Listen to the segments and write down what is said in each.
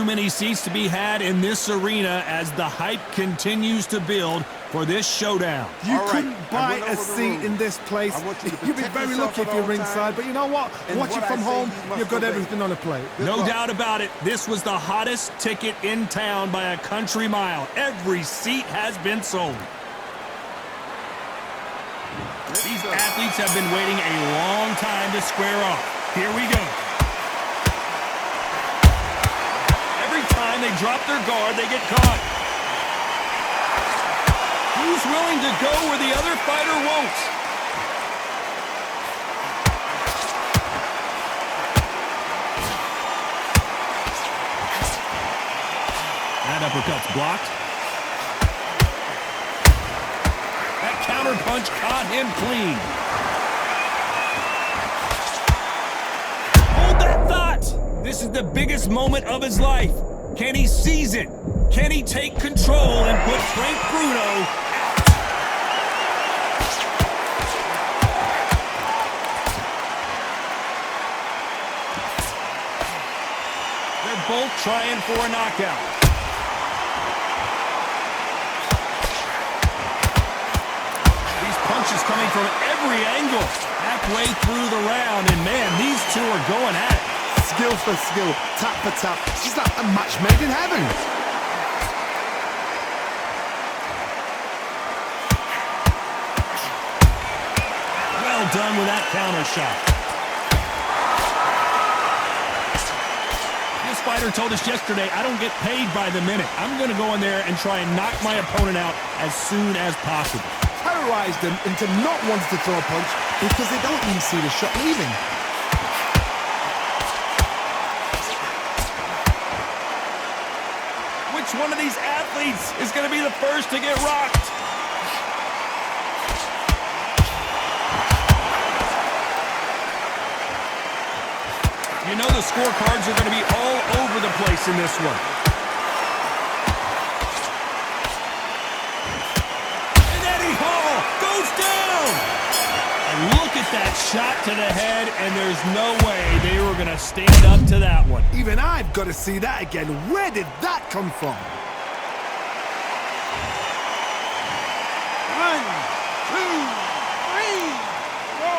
too many seats to be had in this arena as the hype continues to build for this showdown. You couldn't buy a seat in this place. You'd be very lucky if you're ringside, but you know what? Watching from home, you've got everything on a plate. No doubt about it, this was the hottest ticket in town by a country mile. Every seat has been sold. These athletes have been waiting a long time to square off. Here we go. Every time they drop their guard, they get caught. Who's willing to go where the other fighter won't? That uppercut's blocked. That counter punch caught him clean. Hold that thought. This is the biggest moment of his life. Can he seize it? Can he take control and put Frank Bruno out? They're both trying for a knockout. These punches coming from every angle. Halfway through the round, and man, these two are going at it. Skill for skill, tap for tap. It's like a match made in heaven. Well done with that counter shot. This fighter told us yesterday, I don't get paid by the minute. I'm going to go in there and try and knock my opponent out as soon as possible. Terrorize them into not wanting to throw a punch because they don't even see the shot leaving. Which one of these athletes is going to be the first to get rocked? You know the scorecards are going to be all over the place in this one. And Eddie Hall goes down! And look at that shot to the head, and there's no way they were going to stand up to that one. Even I've got to see that again. Where did that come from? 1, 2, 3, 4.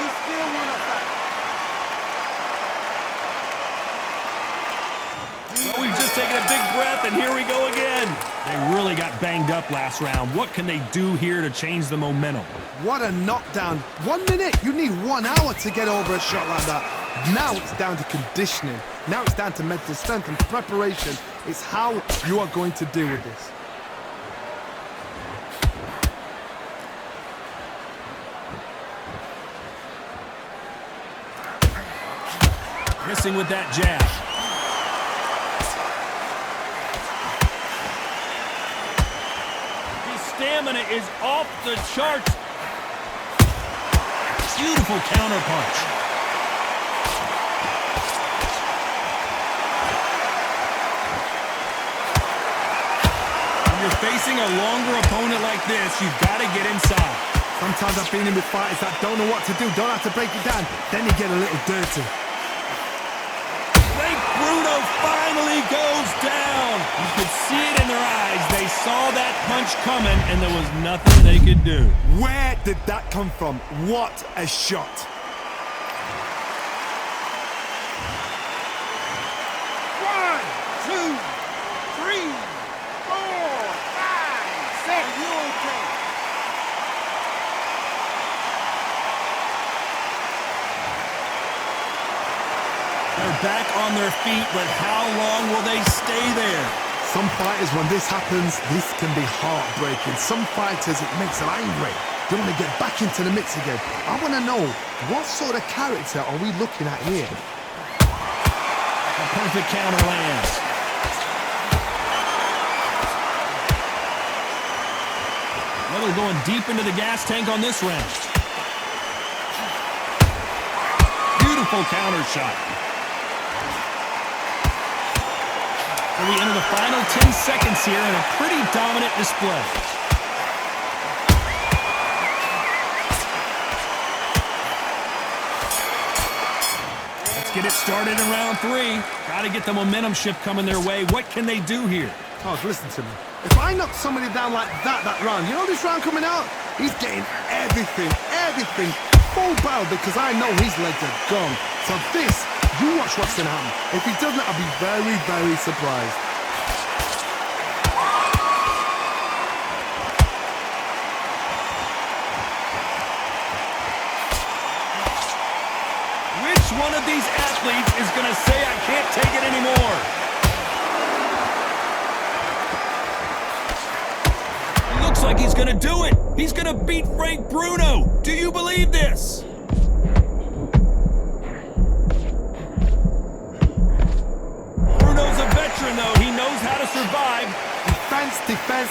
You still want to fight? Well, we've just taken a big breath, and here we go again. They really got banged up last round. What can they do here to change the momentum? What a knockdown. 1 minute. You need 1 hour to get over a shot like that. Now it's down to conditioning. Now it's down to mental strength and preparation. It's how you are going to deal with this. Missing with that jab. His stamina is off the charts. Beautiful counter punch. When you're facing a longer opponent like this, you've got to get inside. Sometimes I've been in with fighters that don't know what to do, don't have to break it down. Then you get a little dirty. Bruno finally goes down. You could see it in their eyes. They saw that punch coming, and there was nothing they could do. Where did that come from? What a shot. One, two, three, four, five, six. Are you okay? They're back on their feet, but how long will they stay there? Some fighters, when this happens, this can be heartbreaking. Some fighters, it makes them angry. They want to get back into the mix again. I want to know, what sort of character are we looking at here? A perfect counter lands. Well, they're going deep into the gas tank on this round. Beautiful counter shot. So we enter the final 10 seconds here in a pretty dominant display. That's get it started in round 3. Got to get the momentum shift coming their way. What can they do here? Oh, listen to me. If I knock somebody down like that round, you know this round coming out? He's getting everything, full barrel, because I know his legs are gone. So this, you watch what's going to happen. If he doesn't, I'll be very, very surprised. Which one of these athletes is going to say, I can't take it anymore? It looks like he's going to do it. He's going to beat Frank Bruno. Do you believe this? Bruno's a veteran, though. He knows how to survive. Defense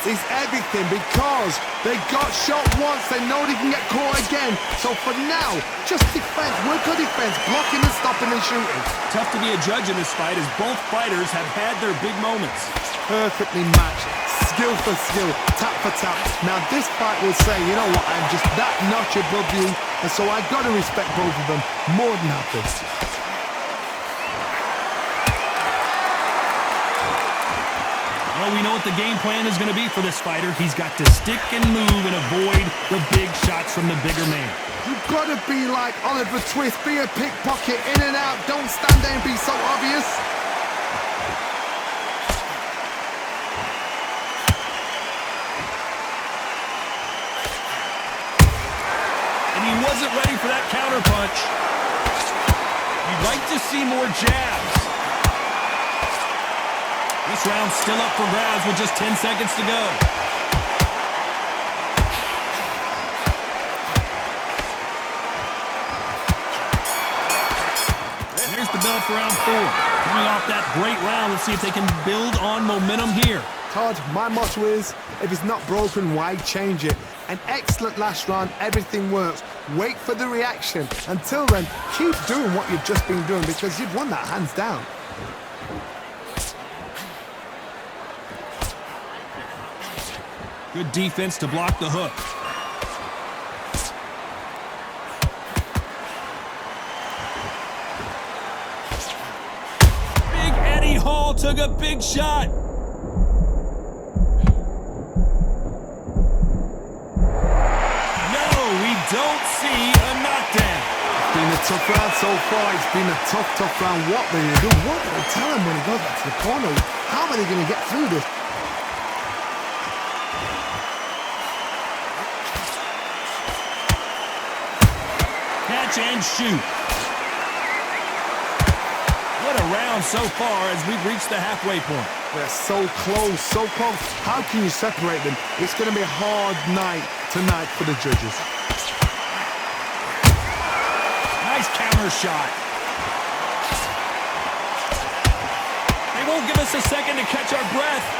is everything, because they got shot once, they know they can get caught again. So for now, just defense, work on defense, blocking and stopping and shooting. Tough to be a judge in this fight, as both fighters have had their big moments. Perfectly matched, skill for skill, tap for tap. Now this fight will say, you know what, I'm just that notch above you, and so I got to respect both of them more than happy. Well, we know what the game plan is going to be for this fighter. He's got to stick and move and avoid the big shots from the bigger man. You've got to be like Oliver Twist, be a pickpocket, in and out, don't stand there and be so obvious. And he wasn't ready for that counter punch. You'd like to see more jabs. This round's still up for grabs with just 10 seconds to go. There's the bell for round 4. Coming off that great round, let's see if they can build on momentum here. Todd, my motto is, if it's not broken, why change it? An excellent last round, everything works. Wait for the reaction. Until then, keep doing what you've just been doing, because you've won that hands down. Good defense to block the hook. Big Eddie Hall took a big shot. No, we don't see a knockdown. It's been a tough round so far. It's been a tough round. What are they going to do? What do they tell him when he goes back to the corner? How are they going to get through this? Catch and shoot. What a round so far as we've reached the halfway point. They're so close, so close. How can you separate them? It's going to be a hard night tonight for the judges. Nice counter shot. They won't give us a second to catch our breath.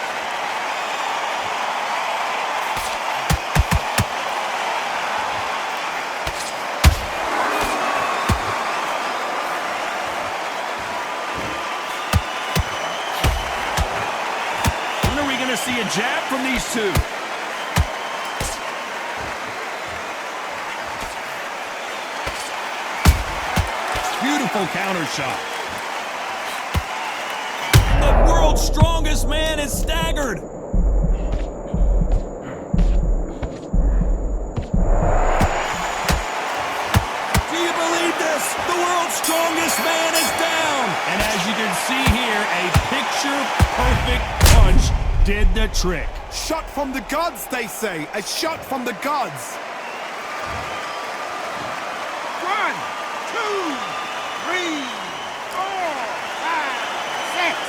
See a jab from these two. Beautiful counter shot. The world's strongest man is staggered. Do you believe this? The world's strongest man is down. And as you can see here, a picture-perfect punch did the trick. Shot from the gods, they say. A shot from the gods. 1, 2, 3, 4, 5, 6.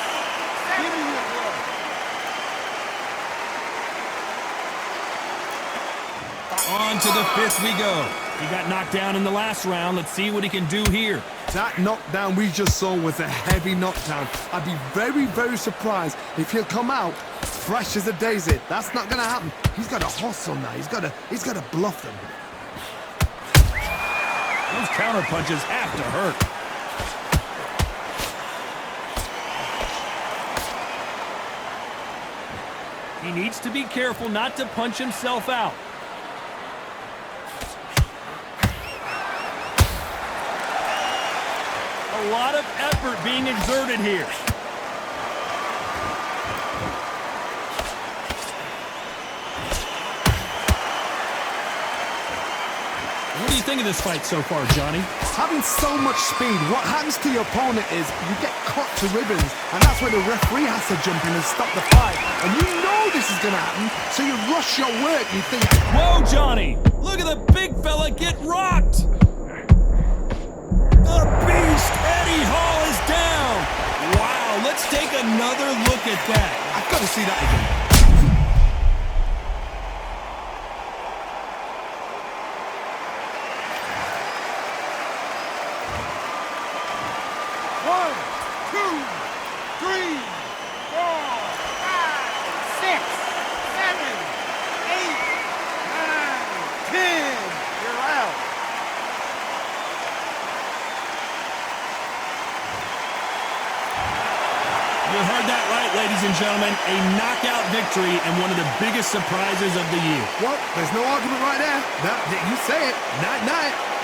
Give me your blood. On to the 5th we go. He got knocked down in the last round. Let's see what he can do here. That knockdown we just saw was a heavy knockdown. I'd be very, very surprised if he'll come out fresh as a daisy. That's not going to happen. He's got to hustle now. He's got to bluff them. Those counter punches have to hurt. He needs to be careful not to punch himself out. lot of effort being exerted here. What do you think of this fight so far, Johnny? Having so much speed, what happens to your opponent is you get cut to ribbons, and that's where the referee has to jump in and stop the fight. And you know this is going to happen, so you rush your work. You think, whoa, Johnny! Look at the big fella get rocked! The beast, Eddie Hall, is down! Wow, let's take another look at that. I've got to see that again. One, two, three, four, five, six, seven, eight, nine, 10. You're out. You heard that right, ladies and gentlemen. A knockout victory and one of the biggest surprises of the year. Well, there's no argument right there. You say it. Night, night.